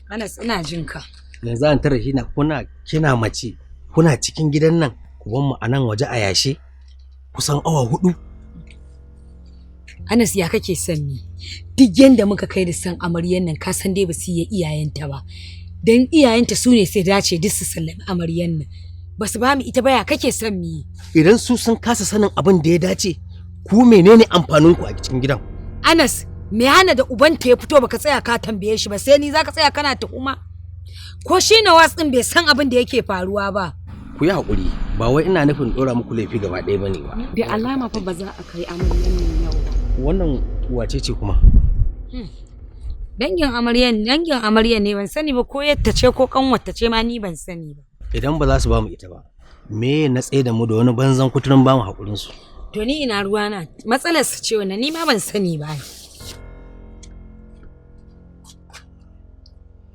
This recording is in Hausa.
Anas ina jin ka. Yanzu an tara hina kina mace kuna cikin gidan nan ku mu a nan waje a yashe kusan awa 4. Anas ya kake son ni? Duk yanda muka kai da san amaryan nan ka san dai ba su yi iyayenta ba. Dan iyayenta su ne sai dace duk su sallami amaryan nan. Ba su ba mu ita ba ya kake son mi? Idan su sun kasa sanin abin da ya dace ku menene amfanin ku a cikin gidan? Anas me hana da ubanta ya fito baka tsaya ka tambaye shi ba sai ni zaka tsaya kana tuhuma? Ko shi Nawas din bai san abin da yake faruwa ba? Ku yi hakuri ba wai ina nufin dora muku laifi gaba ɗaya bane ba. Da alama fa ba za a kai amaryan nan yau ba. Wannan wace ce kuma? Dangin amaryan ne ban sani ba ko yatta ce ko kanwata ce ma ni ban sani ba. Idan ba za su ba mu ita ba me na tsaye da mu da wani banzan kuturin ba mu hakurin su. To ni ina ruwana matsalar su ce wannan ni ma ban sani ba.